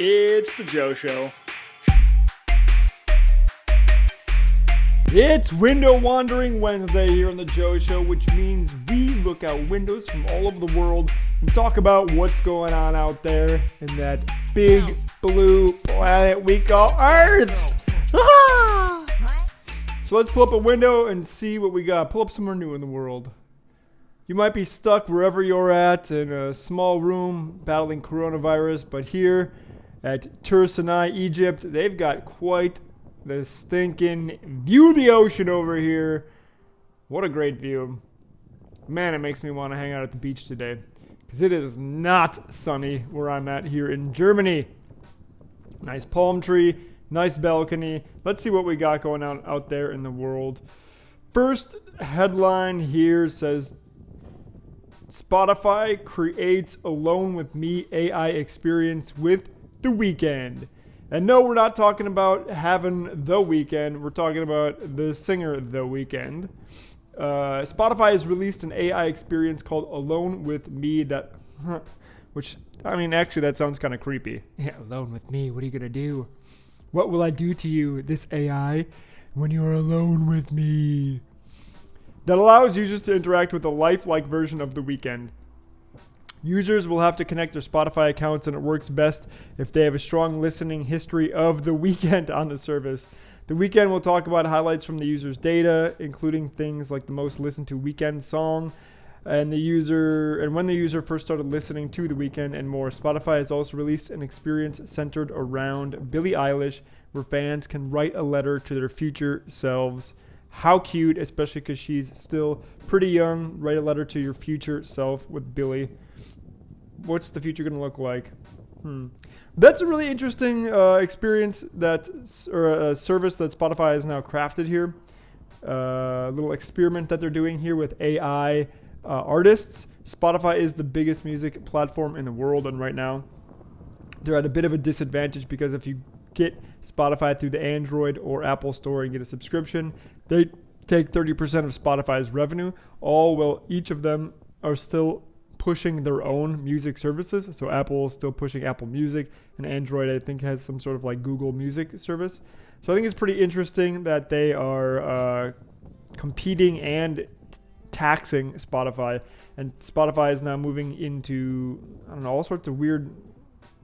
It's the Joe Show. It's Window Wandering Wednesday here on the Joe Show, which means we look out windows from all over the world and talk about what's going on out there in that big blue planet we call Earth. So let's pull up a window and see what we got. Pull up somewhere new in the world. You might be stuck wherever you're at in a small room battling coronavirus, but here at Tur-Sinai, Egypt, they've got quite the stinking view of the ocean over here. What a great view. Man, it makes me want to hang out at the beach today because it is not sunny where I'm at here in Germany. Nice palm tree, nice balcony. Let's see what we got going on out there in the world. First headline here says, Spotify creates Alone With Me AI experience with The Weeknd. And no, we're not talking about having The Weeknd. We're talking about the singer The Weeknd. Spotify has released an AI experience called Alone With Me that, which, I mean, actually that sounds kind of creepy. Yeah, alone with me. What are you going to do? What will I do to you, this AI, when you're alone with me? That allows users to interact with a lifelike version of The Weeknd. Users will have to connect their Spotify accounts, and it works best if they have a strong listening history of The Weeknd on the service. The Weeknd will talk about highlights from the user's data, including things like the most listened to Weeknd song, and when the user first started listening to The Weeknd, and more. Spotify has also released an experience centered around Billie Eilish, where fans can write a letter to their future selves. How cute, especially because she's still pretty young. Write a letter to your future self with Billie. What's the future going to look like? That's a really interesting experience or a service that Spotify has now crafted here. A little experiment that they're doing here with AI artists. Spotify is the biggest music platform in the world, and right now they're at a bit of a disadvantage because if you get Spotify through the Android or Apple Store and get a subscription, they take 30% of Spotify's revenue. Each of them are still pushing their own music services. So Apple is still pushing Apple Music, and Android, I think, has some sort of like Google Music service. So I think it's pretty interesting that they are competing and taxing Spotify, and Spotify is now moving into, I don't know, all sorts of weird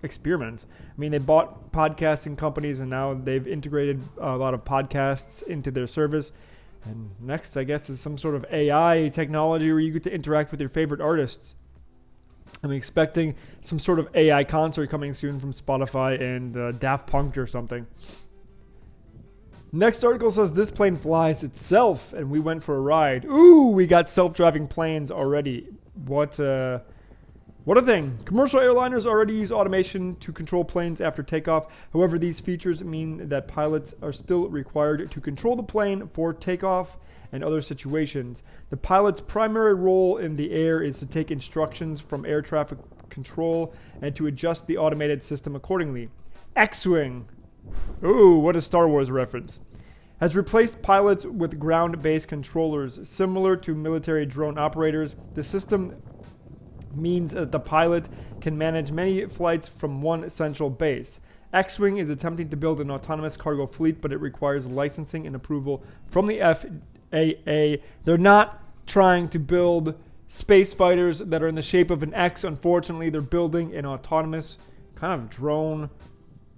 experiments. I mean, they bought podcasting companies, and now they've integrated a lot of podcasts into their service. And next, I guess, is some sort of AI technology where you get to interact with your favorite artists. I'm expecting some sort of AI concert coming soon from Spotify and Daft Punk or something. Next article says this plane flies itself, and we went for a ride. Ooh, we got self-driving planes already. What a thing. Commercial airliners already use automation to control planes after takeoff. However, these features mean that pilots are still required to control the plane for takeoff and other situations. The pilot's primary role in the air is to take instructions from air traffic control and to adjust the automated system accordingly. X-Wing, ooh, what a Star Wars reference, has replaced pilots with ground-based controllers. Similar to military drone operators, the system means that the pilot can manage many flights from one central base. X-Wing is attempting to build an autonomous cargo fleet, but it requires licensing and approval from the FAA. They're not trying to build space fighters that are in the shape of an X. Unfortunately, they're building an autonomous kind of drone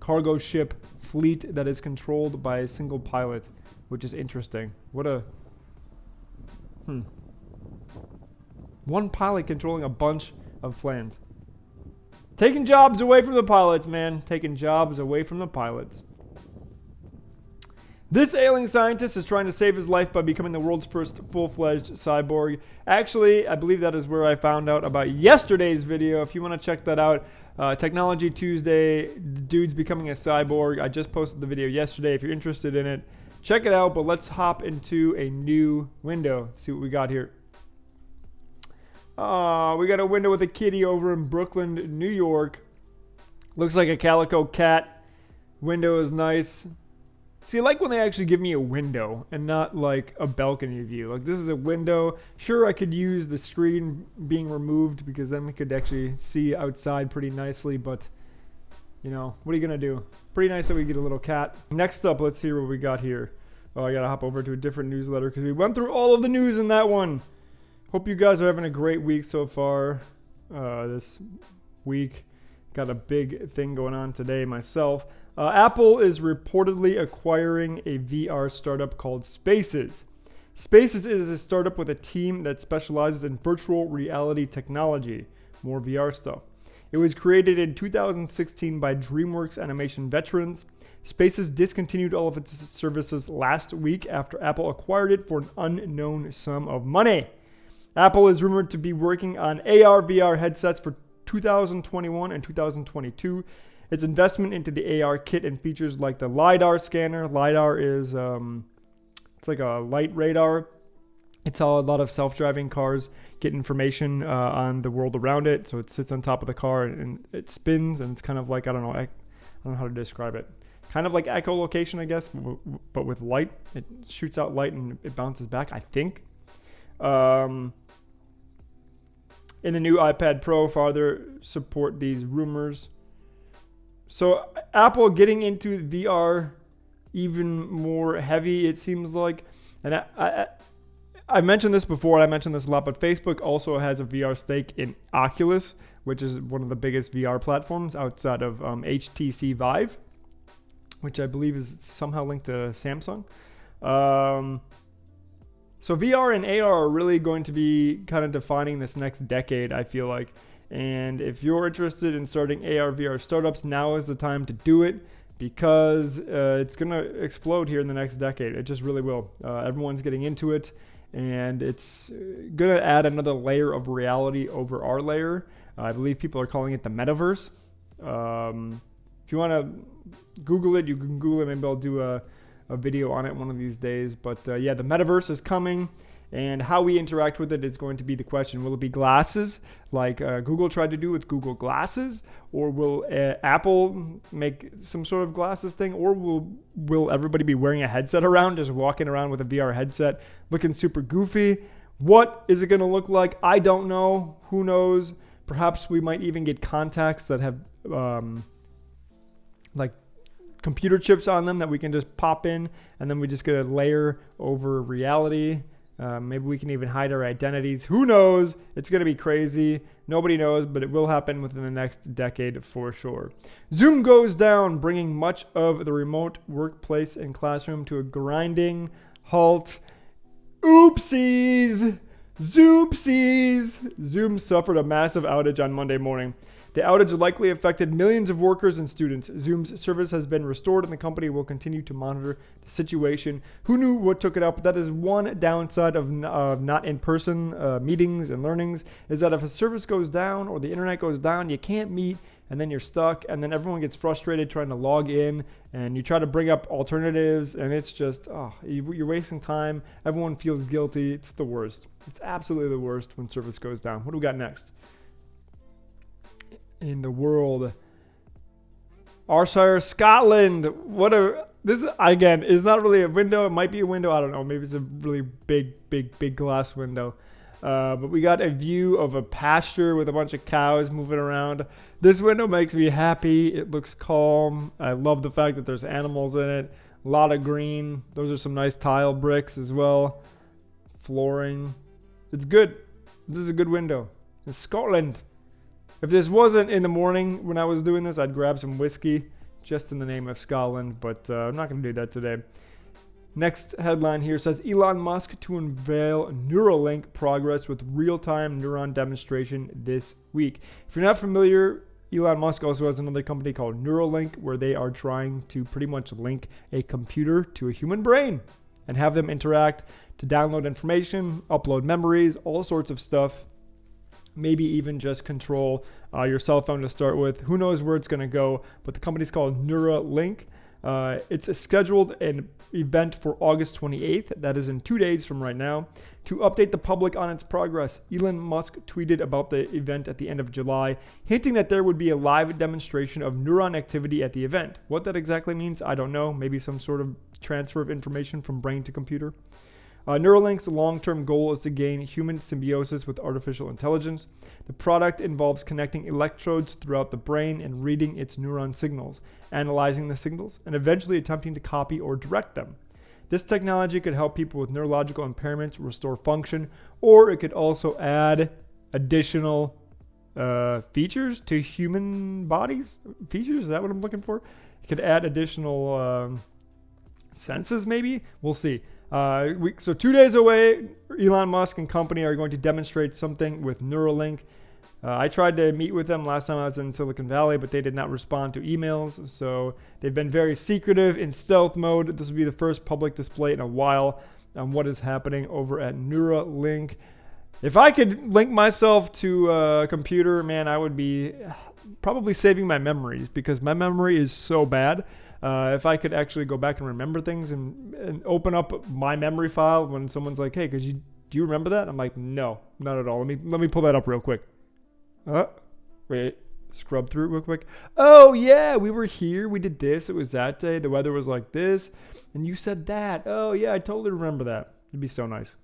cargo ship fleet that is controlled by a single pilot, which is interesting. One pilot controlling a bunch of planes. Taking jobs away from the pilots, man. Taking jobs away from the pilots. This ailing scientist is trying to save his life by becoming the world's first full-fledged cyborg. Actually, I believe that is where I found out about yesterday's video. If you want to check that out, Technology Tuesday, the dude's becoming a cyborg. I just posted the video yesterday. If you're interested in it, check it out. But let's hop into a new window. See what we got here. We got a window with a kitty over in Brooklyn, New York. Looks like a calico cat. Window is nice. See, I like when they actually give me a window and not like a balcony view. Like, this is a window. Sure, I could use the screen being removed because then we could actually see outside pretty nicely. But what are you going to do? Pretty nice that we get a little cat. Next up, let's see what we got here. Oh, I got to hop over to a different newsletter because we went through all of the news in that one. Hope you guys are having a great week so far. This week, got a big thing going on today myself. Apple is reportedly acquiring a VR startup called Spaces. Spaces is a startup with a team that specializes in virtual reality technology. More VR stuff. It was created in 2016 by DreamWorks animation veterans. Spaces discontinued all of its services last week after Apple acquired it for an unknown sum of money. Apple is rumored to be working on AR/VR headsets for 2021 and 2022. Its investment into the AR kit and features like the LiDAR scanner. LiDAR is it's like a light radar. It's how a lot of self-driving cars get information on the world around it. So it sits on top of the car and it spins, and it's kind of like, I don't know how to describe it. Kind of like echolocation, I guess, but with light. It shoots out light and it bounces back, I think. In the new iPad Pro, further support these rumors. So Apple getting into VR even more heavy, it seems like. And I mentioned this before, I mentioned this a lot, but Facebook also has a VR stake in Oculus, which is one of the biggest VR platforms outside of HTC Vive, which I believe is somehow linked to Samsung. So VR and AR are really going to be kind of defining this next decade, I feel like. And if you're interested in starting AR, VR startups, now is the time to do it because it's going to explode here in the next decade. It just really will. Everyone's getting into it, and it's going to add another layer of reality over our layer. I believe people are calling it the Metaverse. If you want to Google it, you can Google it. Maybe I'll do a video on it one of these days. But yeah, the Metaverse is coming, and how we interact with it is going to be the question. Will it be glasses like Google tried to do with Google Glasses? Or will Apple make some sort of glasses thing? Or will everybody be wearing a headset around, just walking around with a VR headset, looking super goofy? What is it going to look like? I don't know. Who knows? Perhaps we might even get contacts that have like computer chips on them that we can just pop in, and then we just get a layer over reality. Maybe we can even hide our identities. Who knows? It's going to be crazy. Nobody knows, but it will happen within the next decade for sure. Zoom goes down, bringing much of the remote workplace and classroom to a grinding halt. Oopsies! Zoopsies! Zoom suffered a massive outage on Monday morning. The outage likely affected millions of workers and students. Zoom's service has been restored, and the company will continue to monitor the situation. Who knew what took it out? But that is one downside of not in-person meetings and learnings, is that if a service goes down or the internet goes down, you can't meet, and then you're stuck, and then everyone gets frustrated trying to log in, and you try to bring up alternatives, and it's just, you're wasting time. Everyone feels guilty. It's the worst. It's absolutely the worst when service goes down. What do we got next? In the world, Ayrshire, Scotland. This again is not really a window. It might be a window. I don't know. Maybe it's a really big glass window. But we got a view of a pasture with a bunch of cows moving around. This window makes me happy. It looks calm. I love the fact that there's animals in it. A lot of green. Those are some nice tile bricks as well. Flooring. It's good. This is a good window. It's Scotland. If this wasn't in the morning when I was doing this, I'd grab some whiskey just in the name of Scotland, but I'm not going to do that today. Next headline here says Elon Musk to unveil Neuralink progress with real-time neuron demonstration this week. If you're not familiar, Elon Musk also has another company called Neuralink, where they are trying to pretty much link a computer to a human brain and have them interact to download information, upload memories, all sorts of stuff. Maybe even just control your cell phone to start with. Who knows where it's going to go, but the company's called Neuralink. It's scheduled an event for August 28th. That is in 2 days from right now. To update the public on its progress, Elon Musk tweeted about the event at the end of July, hinting that there would be a live demonstration of neuron activity at the event. What that exactly means, I don't know. Maybe some sort of transfer of information from brain to computer. Neuralink's long-term goal is to gain human symbiosis with artificial intelligence. The product involves connecting electrodes throughout the brain and reading its neuron signals, analyzing the signals, and eventually attempting to copy or direct them. This technology could help people with neurological impairments restore function, or it could also add additional features to human bodies. Features, is that what I'm looking for? It could add additional senses, maybe? We'll see. So 2 days away, Elon Musk and company are going to demonstrate something with Neuralink. I tried to meet with them last time I was in Silicon Valley, but they did not respond to emails. So they've been very secretive in stealth mode. This will be the first public display in a while on what is happening over at Neuralink. If I could link myself to a computer, man, I would be probably saving my memories because my memory is so bad. If I could actually go back and remember things and open up my memory file when someone's like, hey, do you remember that? I'm like, no, not at all. Let me pull that up real quick. Wait, scrub through it real quick. Oh yeah, we were here. We did this. It was that day. The weather was like this. And you said that. Oh yeah, I totally remember that. It'd be so nice.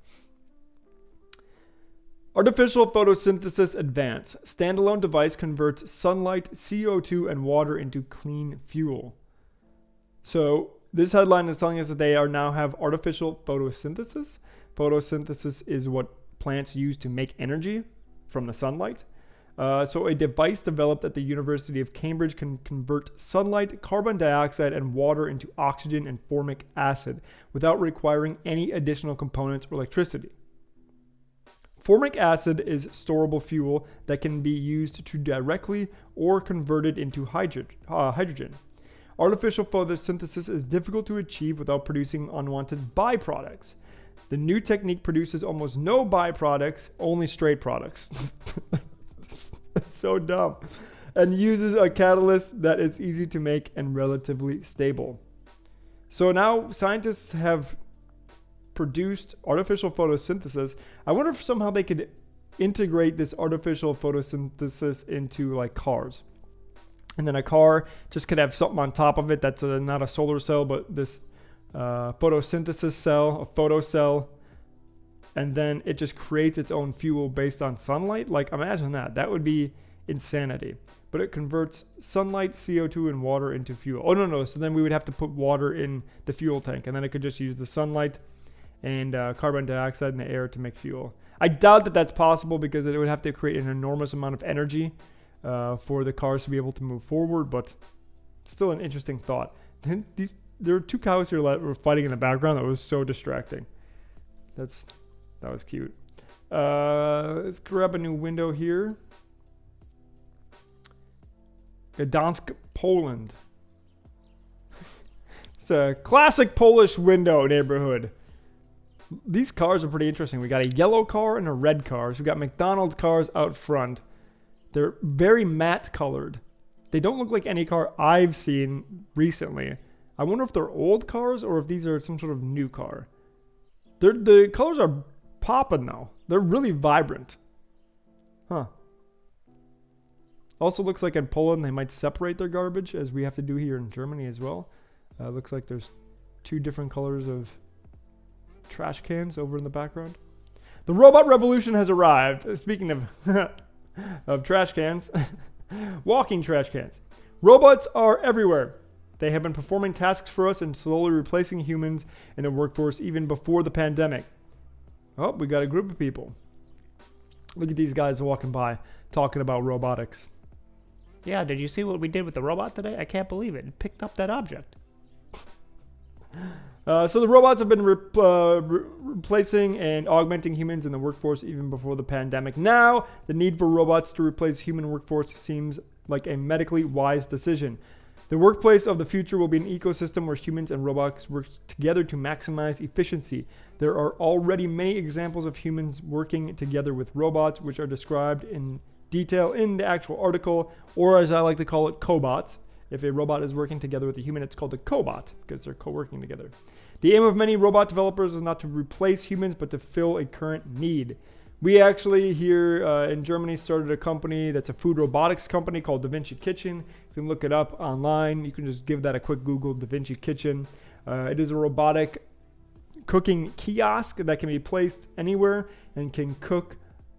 Artificial photosynthesis advance. Standalone device converts sunlight, CO2, and water into clean fuel. So this headline is telling us that they now have artificial photosynthesis. Photosynthesis is what plants use to make energy from the sunlight. So a device developed at the University of Cambridge can convert sunlight, carbon dioxide, and water into oxygen and formic acid without requiring any additional components or electricity. Formic acid is storable fuel that can be used to directly or converted into hydrogen. Artificial photosynthesis is difficult to achieve without producing unwanted byproducts. The new technique produces almost no byproducts, only straight products. That's so dumb. And uses a catalyst that is easy to make and relatively stable. So now scientists have produced artificial photosynthesis. I wonder if somehow they could integrate this artificial photosynthesis into like cars. And then a car just could have something on top of it that's not a solar cell, but this photosynthesis cell, a photocell. And then it just creates its own fuel based on sunlight. Like, imagine that. That would be insanity. But it converts sunlight, CO2, and water into fuel. Oh, no. So then we would have to put water in the fuel tank. And then it could just use the sunlight and carbon dioxide in the air to make fuel. I doubt that that's possible because it would have to create an enormous amount of energy for the cars to be able to move forward. But still an interesting thought. There were two cows here that were fighting in the background. That was so distracting. That was cute. Let's grab a new window here. Gdansk, Poland. It's a classic Polish window neighborhood. These cars are pretty interesting. We got a yellow car and a red car. So we got McDonald's cars out front. They're very matte colored. They don't look like any car I've seen recently. I wonder if they're old cars or if these are some sort of new car. The colors are popping though. They're really vibrant. Huh. Also looks like in Poland they might separate their garbage as we have to do here in Germany as well. Looks like there's two different colors of trash cans over in the background. The robot revolution has arrived. Speaking of of trash cans, walking trash cans. Robots are everywhere. They have been performing tasks for us and slowly replacing humans in the workforce even before the pandemic. Oh, we got a group of people. Look at these guys walking by talking about robotics. Yeah, did you see what we did with the robot today? I can't believe it. It picked up that object. So the robots have been replacing and augmenting humans in the workforce even before the pandemic. Now, the need for robots to replace human workforce seems like a medically wise decision. The workplace of the future will be an ecosystem where humans and robots work together to maximize efficiency. There are already many examples of humans working together with robots, which are described in detail in the actual article, or as I like to call it, cobots. If a robot is working together with a human, it's called a cobot because they're co-working together. The aim of many robot developers is not to replace humans, but to fill a current need. We actually here in Germany started a company that's a food robotics company called Da Vinci Kitchen. You can look it up online. You can just give that a quick Google, Da Vinci Kitchen. It is a robotic cooking kiosk that can be placed anywhere and can cook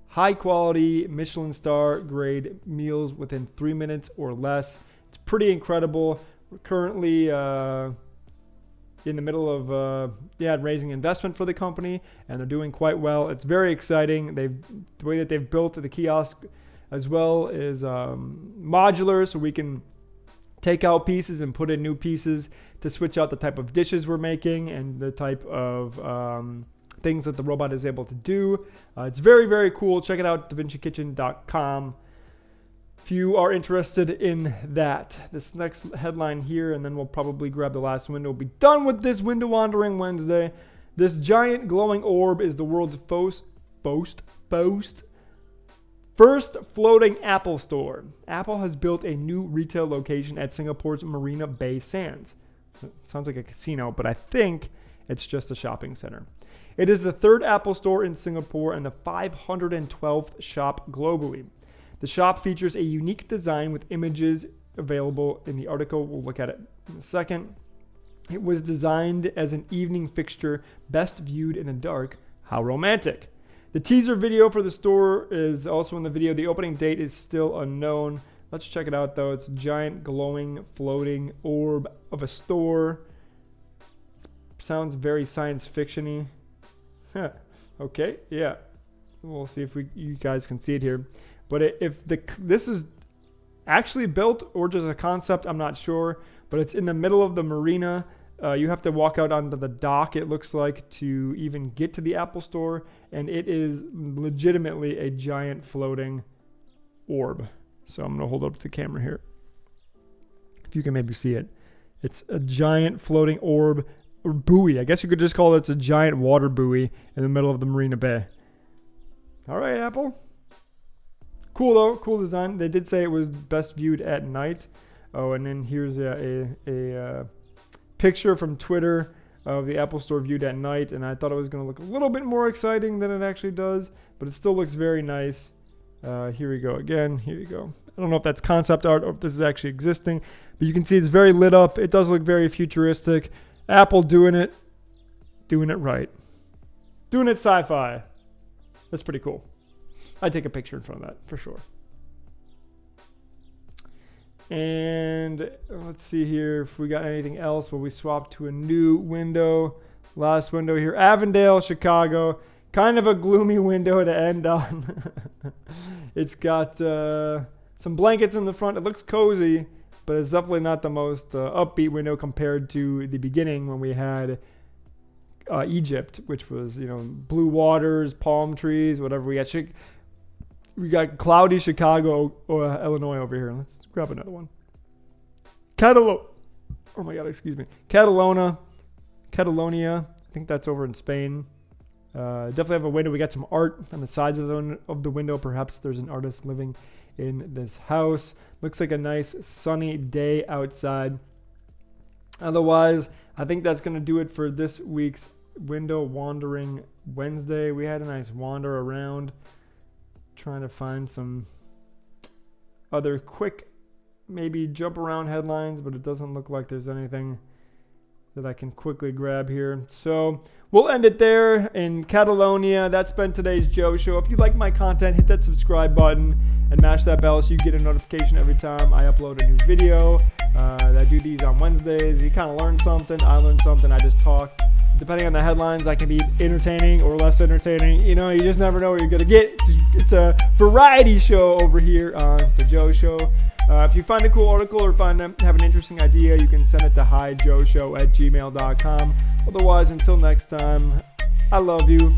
high quality Michelin star grade meals within 3 minutes or less. It's pretty incredible. We're currently in the middle of raising investment for the company, and they're doing quite well. It's very exciting. The way that they've built the kiosk as well is modular, so we can take out pieces and put in new pieces to switch out the type of dishes we're making and the type of things that the robot is able to do. It's very, very cool. Check it out, davincikitchen.com. If you are interested in that. This next headline here, and then we'll probably grab the last window. We'll be done with this Window Wandering Wednesday. This giant glowing orb is the world's first floating Apple store. Apple has built a new retail location at Singapore's Marina Bay Sands. It sounds like a casino, but I think it's just a shopping center. It is the third Apple store in Singapore and the 512th shop globally. The shop features a unique design with images available in the article. We'll look at it in a second. It was designed as an evening fixture, best viewed in the dark. How romantic. The teaser video for the store is also in the video. The opening date is still unknown. Let's check it out though. It's a giant glowing floating orb of a store. Sounds very science fiction-y. Okay, yeah. We'll see if you guys can see it here. But this is actually built or just a concept, I'm not sure. But it's in the middle of the marina. You have to walk out onto the dock, it looks like, to even get to the Apple store. And it is legitimately a giant floating orb. So I'm going to hold up the camera here, if you can maybe see it. It's a giant floating orb, or buoy. I guess you could just call it, it's a giant water buoy in the middle of the Marina Bay. All right, Apple. Cool though, cool design. They did say it was best viewed at night. Oh, and then here's a picture from Twitter of the Apple Store viewed at night, and I thought it was going to look a little bit more exciting than it actually does, but it still looks very nice. Here we go again. Here you go. I don't know if that's concept art or if this is actually existing, but you can see it's very lit up. It does look very futuristic. Apple doing it right. Doing it sci-fi. That's pretty cool. I'd take a picture in front of that for sure. And let's see here if we got anything else. Will we swap to a new window? Last window here. Avondale, Chicago. Kind of a gloomy window to end on. It's got some blankets in the front. It looks cozy, but it's definitely not the most upbeat window compared to the beginning when we had Egypt, which was, blue waters, palm trees, whatever. We got cloudy Chicago, Illinois over here. Let's grab another one. Catalonia. Catalonia. I think that's over in Spain. Definitely have a window. We got some art on the sides of the window. Perhaps there's an artist living in this house. Looks like a nice sunny day outside. Otherwise, I think that's going to do it for this week's Window Wandering Wednesday. We had a nice wander around, trying to find some other quick, maybe jump around headlines, but it doesn't look like there's anything that I can quickly grab here. So we'll end it there in Catalonia. That's been today's Joe Show. If you like my content, hit that subscribe button and mash that bell so you get a notification every time I upload a new video. I do these on Wednesdays. You kind of learn something. I learn something. I just talk. Depending on the headlines, I can be entertaining or less entertaining. You just never know what you're going to get. It's a variety show over here on the Joe Show. If you find a cool article or have an interesting idea, you can send it to hijoeshow@gmail.com. Otherwise, until next time, I love you.